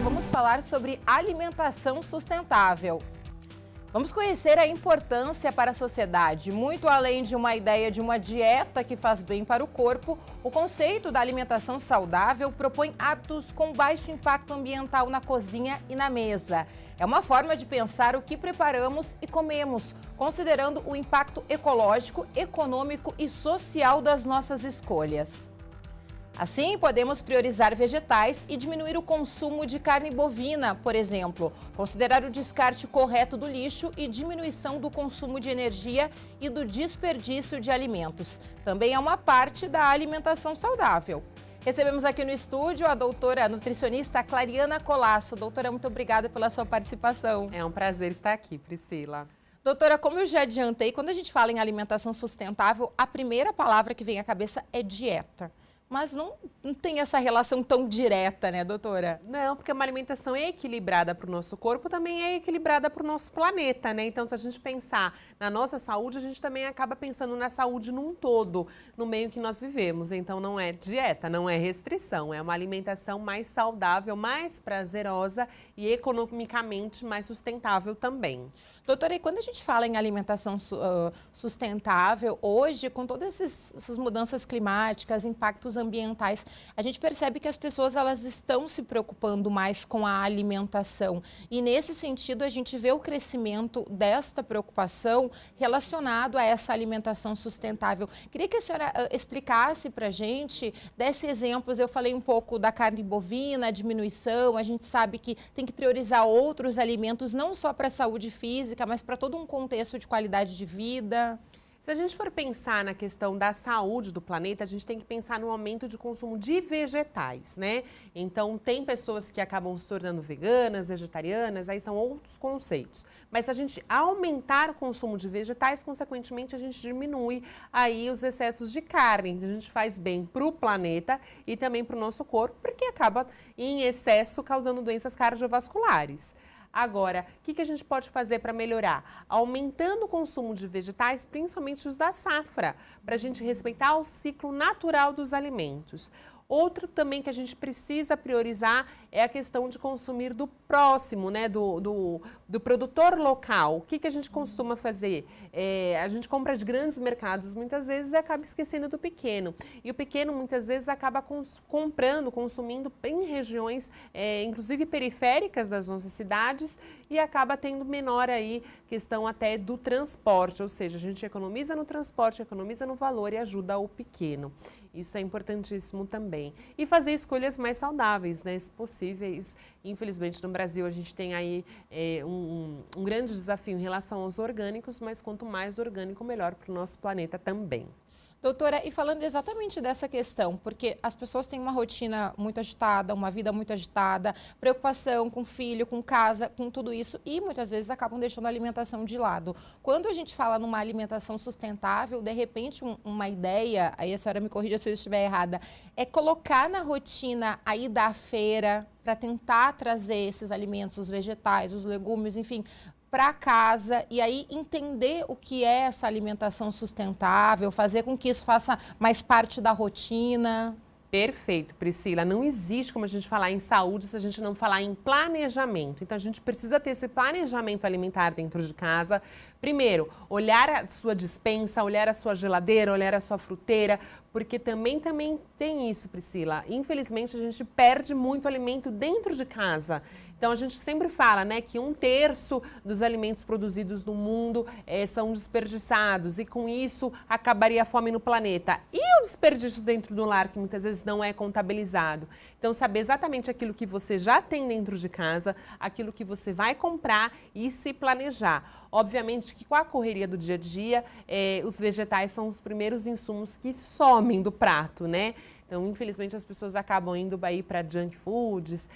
Vamos falar sobre alimentação sustentável. Vamos conhecer a importância para a sociedade. Muito além de uma ideia de uma dieta que faz bem para o corpo, o conceito da alimentação saudável propõe hábitos com baixo impacto ambiental na cozinha e na mesa. É uma forma de pensar o que preparamos e comemos, considerando o impacto ecológico, econômico e social das nossas escolhas. Assim, podemos priorizar vegetais e diminuir o consumo de carne bovina, por exemplo, considerar o descarte correto do lixo e diminuição do consumo de energia e do desperdício de alimentos. Também é uma parte da alimentação saudável. Recebemos aqui no estúdio a doutora nutricionista Clariana Colasso. Doutora, muito obrigada pela sua participação. É um prazer estar aqui, Priscila. Doutora, como eu já adiantei, quando a gente fala em alimentação sustentável, a primeira palavra que vem à cabeça é dieta. Mas não tem essa relação tão direta, né, doutora? Não, porque uma alimentação é equilibrada para o nosso corpo, também é equilibrada para o nosso planeta, né? Então, se a gente pensar na nossa saúde, a gente também acaba pensando na saúde num todo, no meio que nós vivemos. Então, não é dieta, não é restrição, é uma alimentação mais saudável, mais prazerosa e economicamente mais sustentável também. Doutora, e quando a gente fala em alimentação sustentável, hoje, com todas essas mudanças climáticas, impactos ambientais, a gente percebe que as pessoas elas estão se preocupando mais com a alimentação. E nesse sentido, a gente vê o crescimento desta preocupação relacionado a essa alimentação sustentável. Queria que a senhora explicasse para a gente, desse exemplos, eu falei um pouco da carne bovina, a diminuição, a gente sabe que tem que priorizar outros alimentos, não só para a saúde física, mas para todo um contexto de qualidade de vida. Se a gente for pensar na questão da saúde do planeta, a gente tem que pensar no aumento de consumo de vegetais, né? Então, tem pessoas que acabam se tornando veganas, vegetarianas, aí são outros conceitos. Mas se a gente aumentar o consumo de vegetais, consequentemente, a gente diminui aí os excessos de carne. Então, a gente faz bem para o planeta e também para o nosso corpo, porque acaba em excesso causando doenças cardiovasculares. Agora, o que a gente pode fazer para melhorar? Aumentando o consumo de vegetais, principalmente os da safra, para a gente respeitar o ciclo natural dos alimentos. Outro também que a gente precisa priorizar é a questão de consumir do próximo, né, do produtor local. O que a gente costuma fazer? A gente compra de grandes mercados muitas vezes e acaba esquecendo do pequeno. E o pequeno muitas vezes acaba comprando, consumindo em regiões, inclusive periféricas das nossas cidades, e acaba tendo menor aí questão até do transporte, ou seja, a gente economiza no transporte, economiza no valor e ajuda o pequeno. Isso é importantíssimo também. E fazer escolhas mais saudáveis, né, se possíveis. Infelizmente, no Brasil, a gente tem aí um grande desafio em relação aos orgânicos, mas quanto mais orgânico, melhor para o nosso planeta também. Doutora, e falando exatamente dessa questão, porque as pessoas têm uma rotina muito agitada, uma vida muito agitada, preocupação com filho, com casa, com tudo isso, e muitas vezes acabam deixando a alimentação de lado. Quando a gente fala numa alimentação sustentável, de repente uma ideia, aí a senhora me corrija se eu estiver errada, é colocar na rotina a ida à feira para tentar trazer esses alimentos, os vegetais, os legumes, enfim, para casa e aí entender o que é essa alimentação sustentável, fazer com que isso faça mais parte da rotina. Perfeito, Priscila. Não existe como a gente falar em saúde se a gente não falar em planejamento. Então, a gente precisa ter esse planejamento alimentar dentro de casa. Primeiro, olhar a sua despensa, olhar a sua geladeira, olhar a sua fruteira, porque também tem isso, Priscila. Infelizmente, a gente perde muito alimento dentro de casa. Então, a gente sempre fala, né, que 1/3 dos alimentos produzidos no mundo são desperdiçados e com isso acabaria a fome no planeta. E o desperdício dentro do lar, que muitas vezes não é contabilizado. Então, saber exatamente aquilo que você já tem dentro de casa, aquilo que você vai comprar e se planejar. Obviamente que com a correria do dia a dia, os vegetais são os primeiros insumos que somem do prato, né? Então, infelizmente, as pessoas acabam indo aí para junk foods,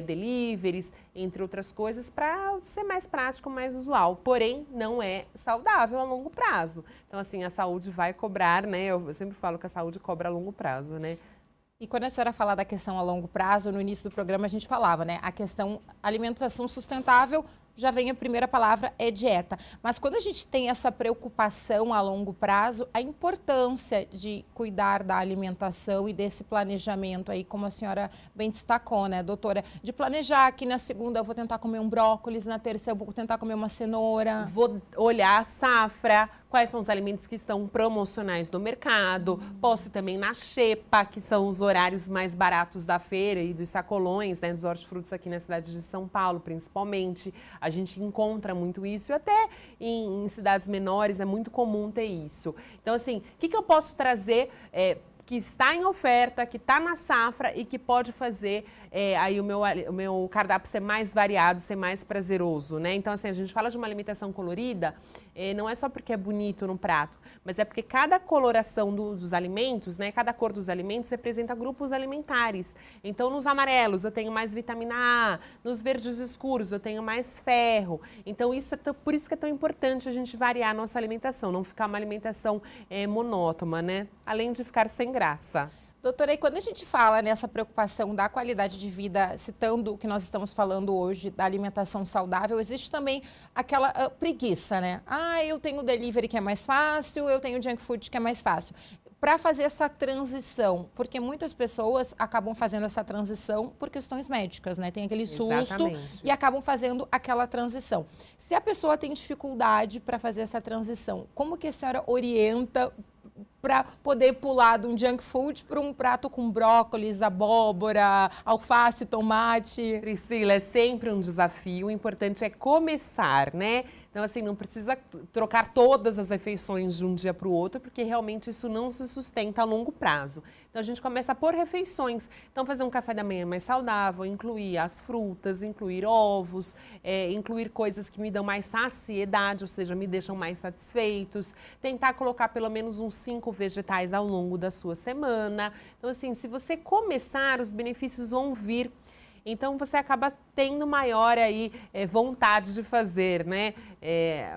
deliveries, entre outras coisas, para ser mais prático, mais usual. Porém, não é saudável a longo prazo. Então, assim, a saúde vai cobrar, né? Eu sempre falo que a saúde cobra a longo prazo, né? E quando a senhora fala da questão a longo prazo, no início do programa a gente falava, né? A questão alimentação sustentável já vem a primeira palavra, é dieta. Mas quando a gente tem essa preocupação a longo prazo, a importância de cuidar da alimentação e desse planejamento aí, como a senhora bem destacou, né, doutora? De planejar que na segunda eu vou tentar comer um brócolis, na terça eu vou tentar comer uma cenoura. Vou olhar a safra, quais são os alimentos que estão promocionais no mercado. Posso ir também na xepa, que são os horários mais baratos da feira e dos sacolões, né, dos hortifrutos aqui na cidade de São Paulo, principalmente. A gente encontra muito isso e até em cidades menores é muito comum ter isso. Então, assim, o que eu posso trazer que está em oferta, que está na safra e que pode fazer aí o meu cardápio ser mais variado, ser mais prazeroso, né? Então, assim, a gente fala de uma alimentação colorida, não é só porque é bonito no prato, mas é porque cada coloração dos alimentos, né? Cada cor dos alimentos representa grupos alimentares. Então, nos amarelos eu tenho mais vitamina A, nos verdes escuros eu tenho mais ferro. Então, por isso que é tão importante a gente variar a nossa alimentação, não ficar uma alimentação monótona, né? Além de ficar sem graça. Doutora, e quando a gente fala nessa preocupação da qualidade de vida, citando o que nós estamos falando hoje da alimentação saudável, existe também aquela preguiça, né? Eu tenho delivery que é mais fácil, eu tenho junk food que é mais fácil. Para fazer essa transição, porque muitas pessoas acabam fazendo essa transição por questões médicas, né? Tem aquele susto. Exatamente. E acabam fazendo aquela transição. Se a pessoa tem dificuldade para fazer essa transição, como que a senhora orienta para poder pular de um junk food para um prato com brócolis, abóbora, alface, tomate? Priscila, é sempre um desafio, o importante é começar, né? Então, assim, não precisa trocar todas as refeições de um dia para o outro, porque realmente isso não se sustenta a longo prazo. Então, a gente começa por refeições. Então, fazer um café da manhã mais saudável, incluir as frutas, incluir ovos, incluir coisas que me dão mais saciedade, ou seja, me deixam mais satisfeitos. Tentar colocar pelo menos uns 5 vegetais ao longo da sua semana. Então, assim, se você começar, os benefícios vão vir. Então, você acaba tendo maior aí, vontade de fazer, né?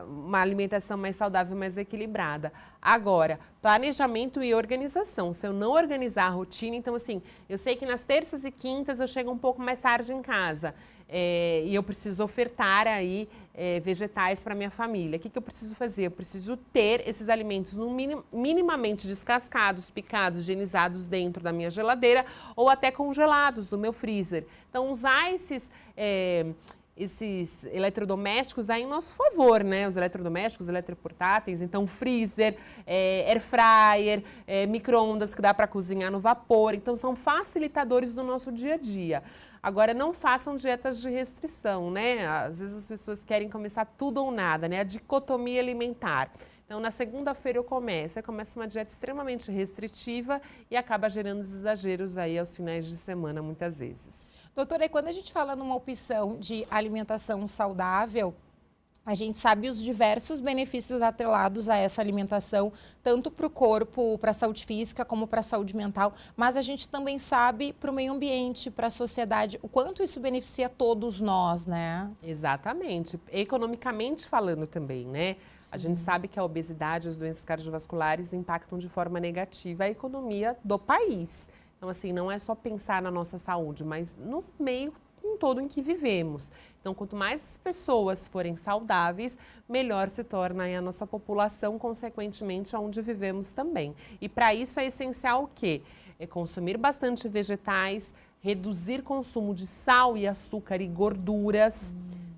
Uma alimentação mais saudável, mais equilibrada. Agora, planejamento e organização. Se eu não organizar a rotina, então assim, eu sei que nas terças e quintas eu chego um pouco mais tarde em casa. E eu preciso ofertar aí vegetais para minha família. O que eu preciso fazer? Eu preciso ter esses alimentos minimamente descascados, picados, higienizados dentro da minha geladeira ou até congelados no meu freezer. Então, usar esses eletrodomésticos aí em nosso favor, né? Os eletrodomésticos, eletroportáteis, então freezer, air fryer, micro-ondas que dá para cozinhar no vapor. Então, são facilitadores do nosso dia a dia. Agora, não façam dietas de restrição, né? Às vezes as pessoas querem começar tudo ou nada, né? A dicotomia alimentar. Então, na segunda-feira eu começo uma dieta extremamente restritiva e acaba gerando exageros aí aos finais de semana, muitas vezes. Doutora, e quando a gente fala numa opção de alimentação saudável, a gente sabe os diversos benefícios atrelados a essa alimentação, tanto para o corpo, para a saúde física, como para a saúde mental, mas a gente também sabe para o meio ambiente, para a sociedade, o quanto isso beneficia todos nós, né? Exatamente. Economicamente falando também, né? Sim. A gente sabe que a obesidade e as doenças cardiovasculares impactam de forma negativa a economia do país. Então, assim, não é só pensar na nossa saúde, mas no meio todo em que vivemos. Então, quanto mais pessoas forem saudáveis, melhor se torna a nossa população, consequentemente, onde vivemos também. E para isso é essencial o quê? É consumir bastante vegetais, reduzir consumo de sal e açúcar e gorduras,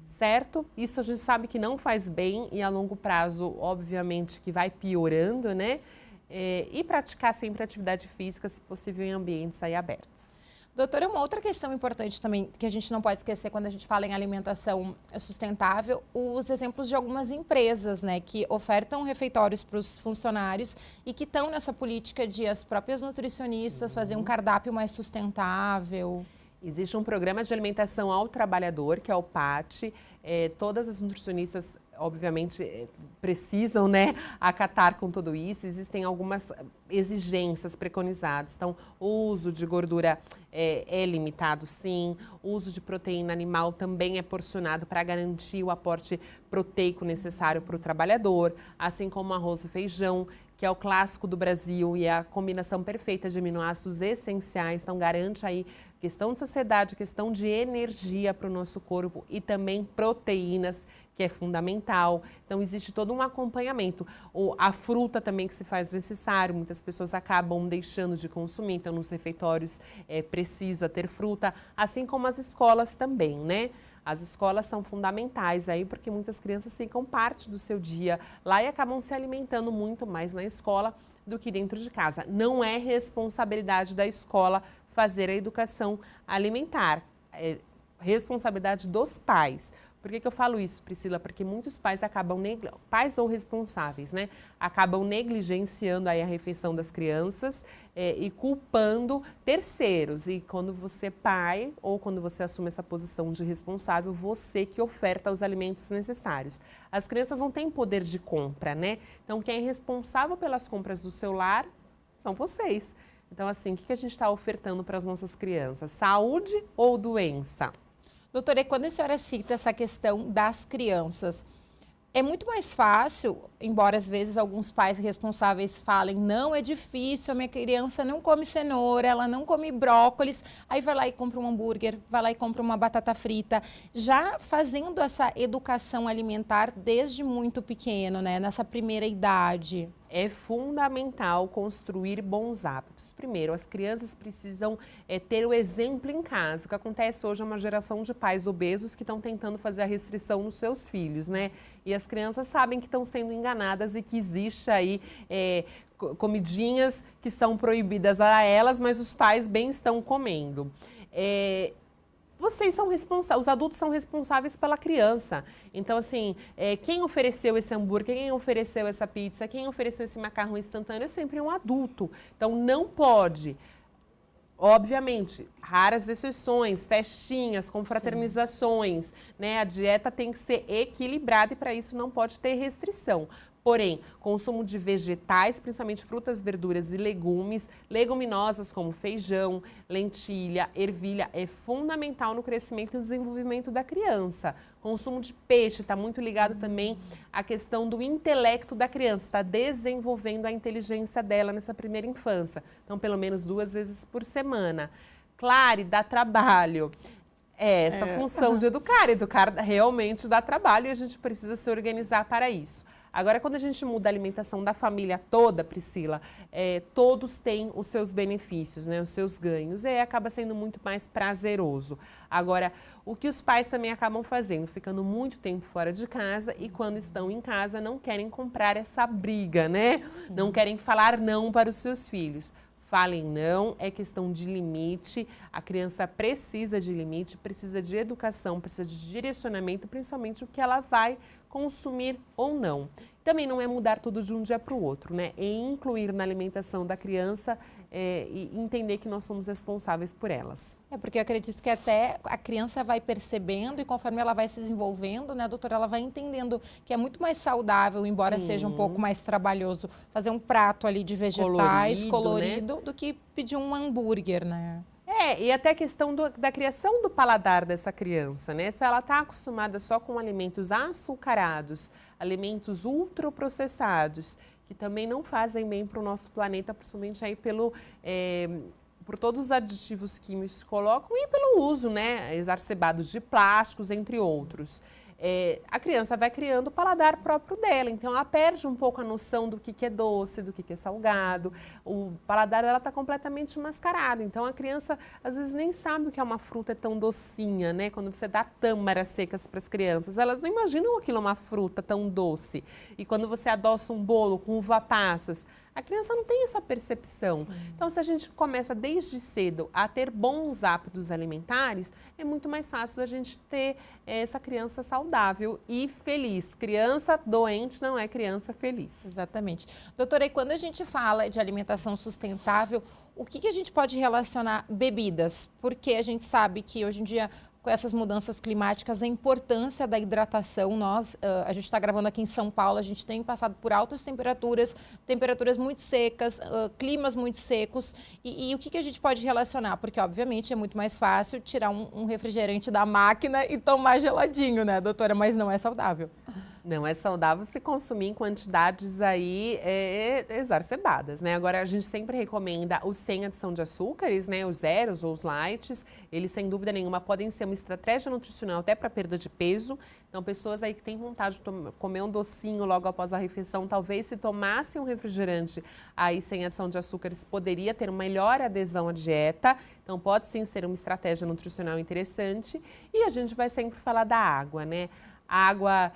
certo? Isso a gente sabe que não faz bem e a longo prazo, obviamente, que vai piorando, né? E praticar sempre atividade física, se possível, em ambientes aí abertos. Doutora, uma outra questão importante também, que a gente não pode esquecer quando a gente fala em alimentação sustentável, os exemplos de algumas empresas, né, que ofertam refeitórios para os funcionários e que estão nessa política de as próprias nutricionistas fazer um cardápio mais sustentável. Existe um programa de alimentação ao trabalhador, que é o PAT. Todas as nutricionistas, obviamente, precisam, né, acatar com tudo isso. Existem algumas exigências preconizadas. Então, o uso de gordura é limitado, sim. O uso de proteína animal também é porcionado para garantir o aporte proteico necessário para o trabalhador, assim como arroz e feijão. que é o clássico do Brasil e é a combinação perfeita de aminoácidos essenciais, então garante aí questão de saciedade, questão de energia para o nosso corpo e também proteínas, que é fundamental. Então, existe todo um acompanhamento. A fruta também que se faz necessário, muitas pessoas acabam deixando de consumir, então nos refeitórios precisa ter fruta, assim como as escolas também, né? As escolas são fundamentais aí porque muitas crianças ficam parte do seu dia lá e acabam se alimentando muito mais na escola do que dentro de casa. Não é responsabilidade da escola fazer a educação alimentar, é responsabilidade dos pais. Por que eu falo isso, Priscila? Porque muitos pais acabam, pais ou responsáveis, né? Acabam negligenciando aí a refeição das crianças e culpando terceiros. E quando você é pai ou quando você assume essa posição de responsável, você que oferta os alimentos necessários. As crianças não têm poder de compra, né? Então, quem é responsável pelas compras do seu lar são vocês. Então, assim, o que a gente está ofertando para as nossas crianças? Saúde ou doença? Doutora, e quando a senhora cita essa questão das crianças, é muito mais fácil, embora às vezes alguns pais responsáveis falem, não, é difícil, a minha criança não come cenoura, ela não come brócolis, aí vai lá e compra um hambúrguer, vai lá e compra uma batata frita, já fazendo essa educação alimentar desde muito pequeno, né, nessa primeira idade. É fundamental construir bons hábitos. Primeiro, as crianças precisam ter o exemplo em casa. O que acontece hoje é uma geração de pais obesos que estão tentando fazer a restrição nos seus filhos, né? E as crianças sabem que estão sendo enganadas e que existe aí comidinhas que são proibidas a elas, mas os pais bem estão comendo. Vocês são responsáveis, os adultos são responsáveis pela criança. Então, assim, quem ofereceu esse hambúrguer, quem ofereceu essa pizza, quem ofereceu esse macarrão instantâneo é sempre um adulto. Então, não pode, obviamente, raras exceções, festinhas, confraternizações, né? A dieta tem que ser equilibrada e para isso não pode ter restrição. Porém, consumo de vegetais, principalmente frutas, verduras e legumes, leguminosas como feijão, lentilha, ervilha, é fundamental no crescimento e desenvolvimento da criança. Consumo de peixe está muito ligado também à questão do intelecto da criança, está desenvolvendo a inteligência dela nessa primeira infância. Então, pelo menos 2 vezes por semana. Claro, dá trabalho. Essa função de educar realmente dá trabalho e a gente precisa se organizar para isso. Agora, quando a gente muda a alimentação da família toda, Priscila, todos têm os seus benefícios, né, os seus ganhos, e acaba sendo muito mais prazeroso. Agora, o que os pais também acabam fazendo, ficando muito tempo fora de casa e quando estão em casa não querem comprar essa briga, né? Sim. Não querem falar não para os seus filhos. Falem não, é questão de limite, a criança precisa de limite, precisa de educação, precisa de direcionamento, principalmente o que ela vai consumir ou não. Também não é mudar tudo de um dia para o outro, né? É incluir na alimentação da criança e entender que nós somos responsáveis por elas. Porque eu acredito que até a criança vai percebendo e conforme ela vai se desenvolvendo, né, doutora, ela vai entendendo que é muito mais saudável, embora seja um pouco mais trabalhoso, fazer um prato ali de vegetais colorido, né, do que pedir um hambúrguer, né? E até a questão da criação do paladar dessa criança, né? Se ela está acostumada só com alimentos açucarados, alimentos ultraprocessados, que também não fazem bem para o nosso planeta, principalmente aí por todos os aditivos químicos que colocam e pelo uso, né, exacerbado de plásticos, entre outros. A criança vai criando o paladar próprio dela, então ela perde um pouco a noção do que é doce, do que é salgado, o paladar dela está completamente mascarado, então a criança às vezes nem sabe o que é uma fruta tão docinha, né? Quando você dá tâmaras secas para as crianças, elas não imaginam aquilo uma fruta tão doce, e quando você adoça um bolo com uva passas, a criança não tem essa percepção. Sim. Então, se a gente começa desde cedo a ter bons hábitos alimentares, é muito mais fácil a gente ter essa criança saudável e feliz. Criança doente não é criança feliz. Exatamente. Doutora, e quando a gente fala de alimentação sustentável, o que a gente pode relacionar bebidas? Porque a gente sabe que hoje em dia, com essas mudanças climáticas, a importância da hidratação, a gente está gravando aqui em São Paulo, a gente tem passado por altas temperaturas, temperaturas muito secas, climas muito secos, e o que a gente pode relacionar? Porque, obviamente, é muito mais fácil tirar um refrigerante da máquina e tomar geladinho, né, doutora? Mas não é saudável. Não é saudável se consumir em quantidades aí exacerbadas, né? Agora, a gente sempre recomenda os sem adição de açúcares, né? Os zeros ou os lights. Eles, sem dúvida nenhuma, podem ser uma estratégia nutricional até para perda de peso. Então, pessoas aí que têm vontade de comer um docinho logo após a refeição, talvez se tomasse um refrigerante aí sem adição de açúcares, poderia ter uma melhor adesão à dieta. Então, pode sim ser uma estratégia nutricional interessante. E a gente vai sempre falar da água, né? Água,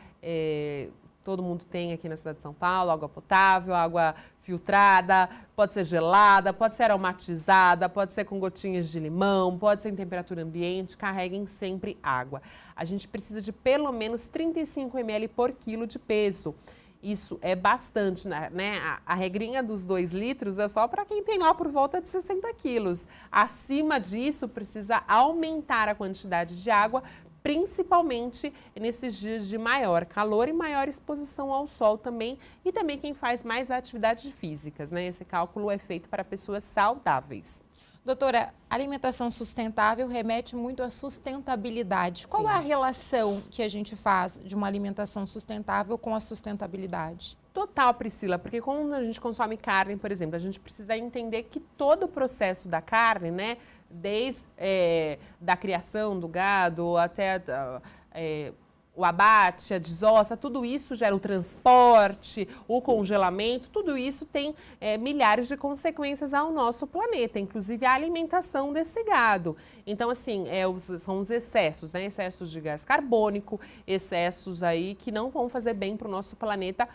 todo mundo tem aqui na cidade de São Paulo, água potável, água filtrada, pode ser gelada, pode ser aromatizada, pode ser com gotinhas de limão, pode ser em temperatura ambiente, carreguem sempre água. A gente precisa de pelo menos 35 ml por quilo de peso. Isso é bastante, né? A regrinha dos 2 litros é só para quem tem lá por volta de 60 quilos. Acima disso, precisa aumentar a quantidade de água, principalmente nesses dias de maior calor e maior exposição ao sol também, e também quem faz mais atividades físicas, né? Esse cálculo é feito para pessoas saudáveis. Doutora, alimentação sustentável remete muito à sustentabilidade. Qual é a relação que a gente faz de uma alimentação sustentável com a sustentabilidade? Total, Priscila, porque quando a gente consome carne, por exemplo, a gente precisa entender que todo o processo da carne, né, desde da criação do gado até o abate, a desossa, tudo isso gera o transporte, o congelamento, tudo isso tem milhares de consequências ao nosso planeta, inclusive a alimentação desse gado. Então, assim, são os excessos, né? Excessos de gás carbônico, excessos aí que não vão fazer bem para o nosso planeta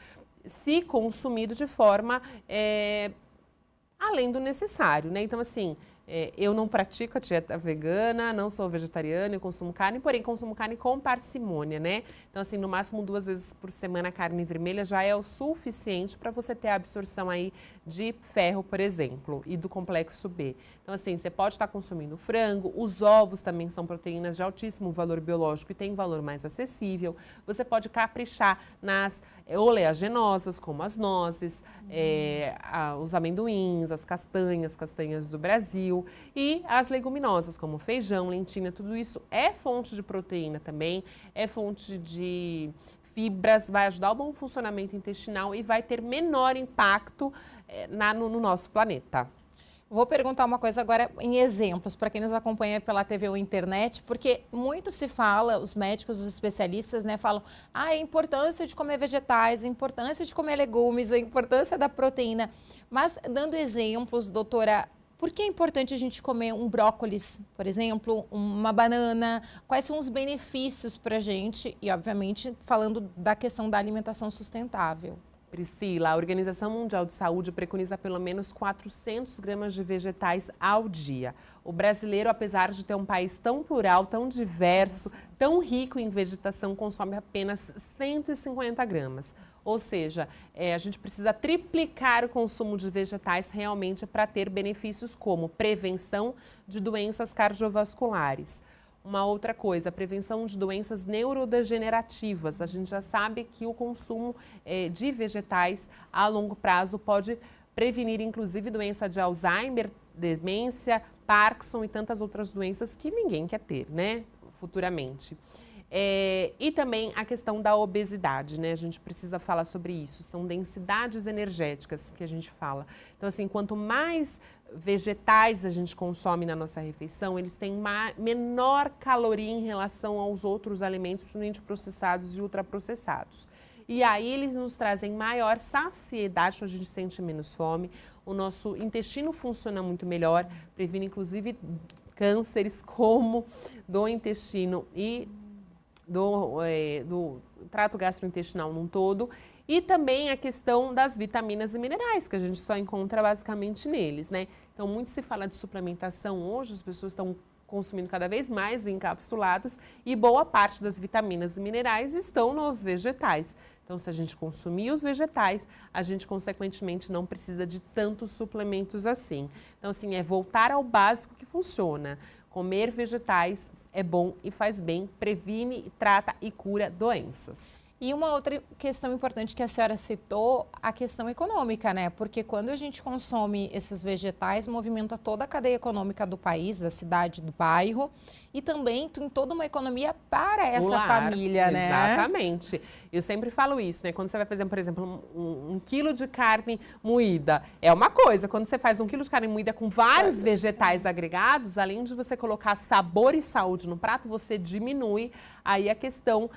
se consumido de forma além do necessário, né? Então, assim, eu não pratico a dieta vegana, não sou vegetariana, eu consumo carne, porém consumo carne com parcimônia, né? Então, assim, no máximo 2 vezes por semana a carne vermelha já é o suficiente para você ter a absorção aí de ferro, por exemplo, e do complexo B. Então, assim, você pode estar consumindo frango, os ovos também são proteínas de altíssimo valor biológico e tem valor mais acessível. Você pode caprichar nas oleaginosas, como as nozes, os amendoins, as castanhas do Brasil, e as leguminosas, como feijão, lentilha, tudo isso é fonte de proteína também, é fonte de fibras, vai ajudar o bom funcionamento intestinal e vai ter menor impacto no nosso planeta. Vou perguntar uma coisa agora em exemplos, para quem nos acompanha pela TV ou internet, porque muito se fala, os médicos, os especialistas, né, falam a importância de comer vegetais, a importância de comer legumes, a importância da proteína. Mas, dando exemplos, doutora, por que é importante a gente comer um brócolis, por exemplo, uma banana? Quais são os benefícios para a gente? E, obviamente, falando da questão da alimentação sustentável. Priscila, a Organização Mundial de Saúde preconiza pelo menos 400 gramas de vegetais ao dia. O brasileiro, apesar de ter um país tão plural, tão diverso, tão rico em vegetação, consome apenas 150 gramas. Ou seja, a gente precisa triplicar o consumo de vegetais realmente para ter benefícios como prevenção de doenças cardiovasculares. Uma outra coisa, a prevenção de doenças neurodegenerativas. A gente já sabe que o consumo de vegetais a longo prazo pode prevenir, inclusive, doença de Alzheimer, demência, Parkinson e tantas outras doenças que ninguém quer ter, né, futuramente. E também a questão da obesidade, né? A gente precisa falar sobre isso. São densidades energéticas que a gente fala. Então, assim, quanto mais vegetais a gente consome na nossa refeição, eles têm menor caloria em relação aos outros alimentos, principalmente processados e ultraprocessados. E aí eles nos trazem maior saciedade, a gente sente menos fome, o nosso intestino funciona muito melhor, previne inclusive cânceres como do intestino e do trato gastrointestinal num todo, e também a questão das vitaminas e minerais, que a gente só encontra basicamente neles, né? Então, muito se fala de suplementação hoje, as pessoas estão consumindo cada vez mais encapsulados e boa parte das vitaminas e minerais estão nos vegetais. Então, se a gente consumir os vegetais, a gente, consequentemente, não precisa de tantos suplementos assim. Então, assim, é voltar ao básico que funciona. Comer vegetais é bom e faz bem, previne, trata e cura doenças. E uma outra questão importante que a senhora citou, a questão econômica, né? Porque quando a gente consome esses vegetais, movimenta toda a cadeia econômica do país, da cidade, do bairro. e também tem toda uma economia para essa lar, família, né? Exatamente. Eu sempre falo isso, né? Quando você vai fazer, por exemplo, um quilo de carne moída, é uma coisa. Quando você faz 1 quilo de carne moída com vários vegetais agregados, além de você colocar sabor e saúde no prato, você diminui aí a questão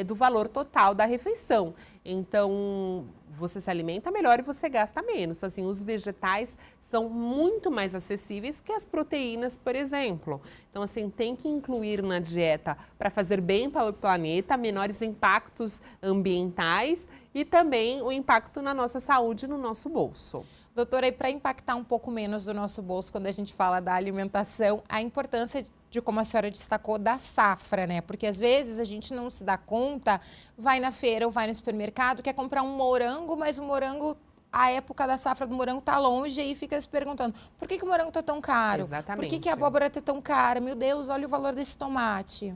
do valor total da refeição. Então, você se alimenta melhor e você gasta menos. Assim, os vegetais são muito mais acessíveis que as proteínas, por exemplo. Então, assim, tem que incluir na dieta para fazer bem para o planeta, menores impactos ambientais e também o impacto na nossa saúde e no nosso bolso. Doutora, e para impactar um pouco menos o nosso bolso quando a gente fala da alimentação, a importância de, como a senhora destacou, da safra, né? Porque às vezes a gente não se dá conta, vai na feira ou vai no supermercado, quer comprar um morango, mas o morango, a época da safra do morango tá longe e aí fica se perguntando, por que o morango tá tão caro? Exatamente. Por que a abóbora tá tão cara? Meu Deus, olha o valor desse tomate.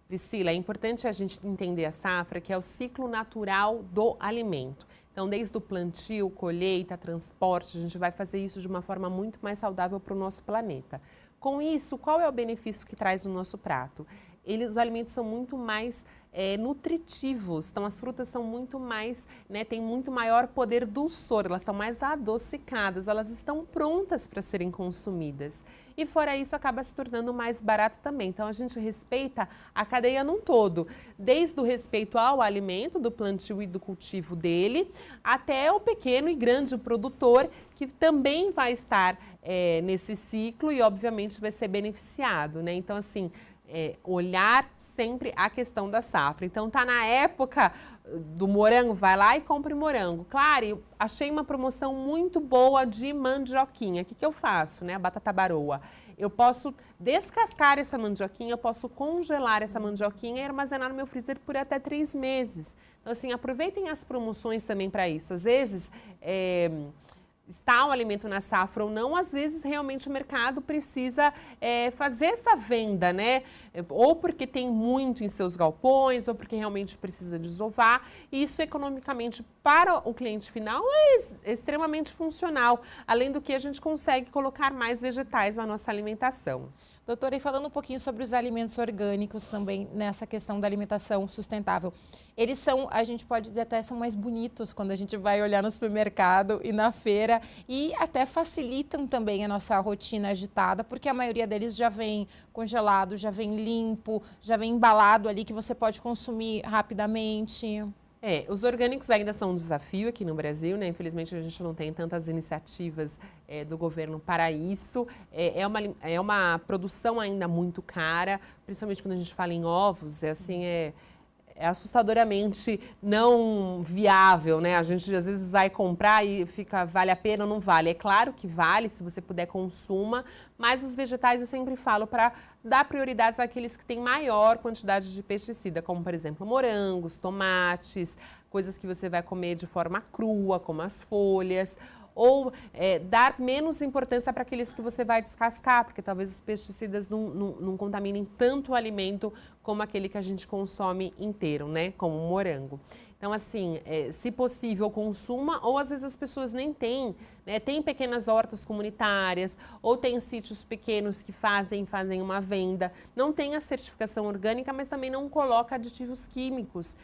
Priscila, é importante a gente entender a safra, que é o ciclo natural do alimento. Então, desde o plantio, colheita, transporte, a gente vai fazer isso de uma forma muito mais saudável para o nosso planeta. Com isso, qual é o benefício que traz no nosso prato? Os alimentos são muito mais nutritivos, então as frutas são muito mais, têm muito maior poder dulçor, elas são mais adocicadas, elas estão prontas para serem consumidas. E fora isso, acaba se tornando mais barato também. Então, a gente respeita a cadeia num todo, desde o respeito ao alimento, do plantio e do cultivo dele, até o pequeno e grande produtor, que também vai estar nesse ciclo e, obviamente, vai ser beneficiado, né? Então, assim, olhar sempre a questão da safra. Então, tá na época do morango, vai lá e compre morango. Claro, eu achei uma promoção muito boa de mandioquinha. O que eu faço, né? A batata baroa. Eu posso descascar essa mandioquinha, eu posso congelar essa mandioquinha e armazenar no meu freezer por até 3 meses. Então, assim, aproveitem as promoções também para isso. Às vezes, está o alimento na safra ou não, às vezes realmente o mercado precisa fazer essa venda, né? Ou porque tem muito em seus galpões, ou porque realmente precisa desovar. E isso economicamente para o cliente final é extremamente funcional, além do que a gente consegue colocar mais vegetais na nossa alimentação. Doutora, e falando um pouquinho sobre os alimentos orgânicos também, nessa questão da alimentação sustentável. Eles são, a gente pode dizer até, são mais bonitos quando a gente vai olhar no supermercado e na feira e até facilitam também a nossa rotina agitada, porque a maioria deles já vem congelado, já vem limpo, já vem embalado ali que você pode consumir rapidamente. Os orgânicos ainda são um desafio aqui no Brasil, né? Infelizmente a gente não tem tantas iniciativas do governo para isso. É uma produção ainda muito cara, principalmente quando a gente fala em ovos, é assustadoramente não viável, né? A gente às vezes vai comprar e fica, vale a pena ou não vale? É claro que vale, se você puder consuma, mas os vegetais eu sempre falo para dar prioridades àqueles que têm maior quantidade de pesticida, como por exemplo morangos, tomates, coisas que você vai comer de forma crua, como as folhas, ou dar menos importância para aqueles que você vai descascar, porque talvez os pesticidas não contaminem tanto o alimento como aquele que a gente consome inteiro, né? Como o morango. Então, assim, se possível, consuma, ou às vezes as pessoas nem têm, né? Tem pequenas hortas comunitárias, ou tem sítios pequenos que fazem uma venda. Não tem a certificação orgânica, mas também não coloca aditivos químicos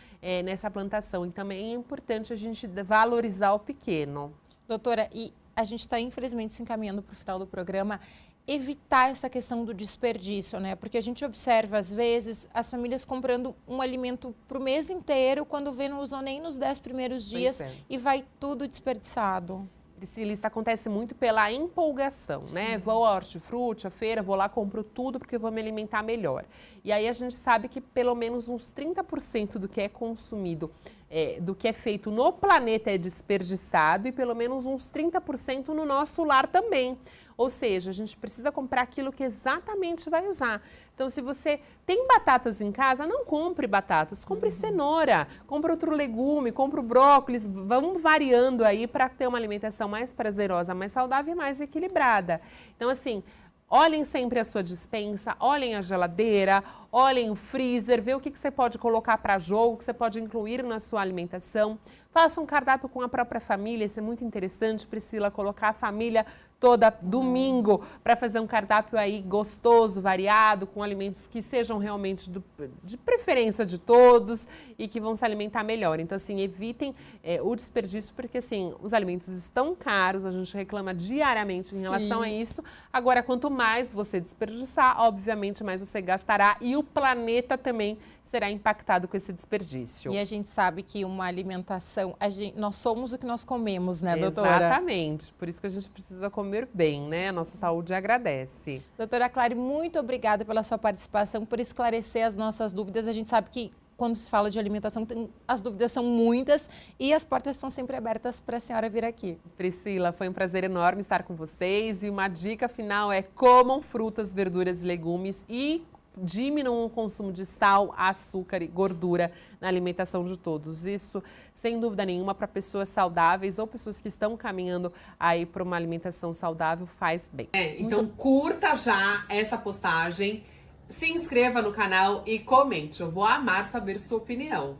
nessa plantação. E também é importante a gente valorizar o pequeno. Doutora, e a gente está infelizmente se encaminhando para o final do programa, evitar essa questão do desperdício, né? Porque a gente observa, às vezes, as famílias comprando um alimento para o mês inteiro, quando vê não usou nem nos 10 primeiros dias e vai tudo desperdiçado. Priscila, isso acontece muito pela empolgação, né? Vou ao hortifruti, à feira, vou lá, compro tudo porque eu vou me alimentar melhor. E aí a gente sabe que pelo menos uns 30% do que é consumido, do que é feito no planeta é desperdiçado e pelo menos uns 30% no nosso lar também. Ou seja, a gente precisa comprar aquilo que exatamente vai usar. Então, se você tem batatas em casa, não compre batatas, compre cenoura, compre outro legume, compre brócolis, vamos variando aí para ter uma alimentação mais prazerosa, mais saudável e mais equilibrada. Então, assim, olhem sempre a sua despensa, olhem a geladeira, olhem o freezer, vê o que você pode colocar para jogo, o que você pode incluir na sua alimentação. Faça um cardápio com a própria família, isso é muito interessante, Priscila, colocar a família toda domingo para fazer um cardápio aí gostoso, variado, com alimentos que sejam realmente de preferência de todos e que vão se alimentar melhor. Então, assim, evitem o desperdício, porque, assim, os alimentos estão caros, a gente reclama diariamente em relação a isso. Agora, quanto mais você desperdiçar, obviamente, mais você gastará e o planeta também será impactado com esse desperdício. E a gente sabe que uma alimentação, nós somos o que nós comemos, né, doutora? Exatamente, por isso que a gente precisa comer bem, né? A nossa saúde agradece. Doutora Clary, muito obrigada pela sua participação, por esclarecer as nossas dúvidas. A gente sabe que quando se fala de alimentação, as dúvidas são muitas e as portas estão sempre abertas para a senhora vir aqui. Priscila, foi um prazer enorme estar com vocês e uma dica final é: comam frutas, verduras e legumes e diminuam o consumo de sal, açúcar e gordura na alimentação de todos. Isso, sem dúvida nenhuma, para pessoas saudáveis ou pessoas que estão caminhando aí para uma alimentação saudável, faz bem. Então curta já essa postagem, se inscreva no canal e comente. Eu vou amar saber sua opinião.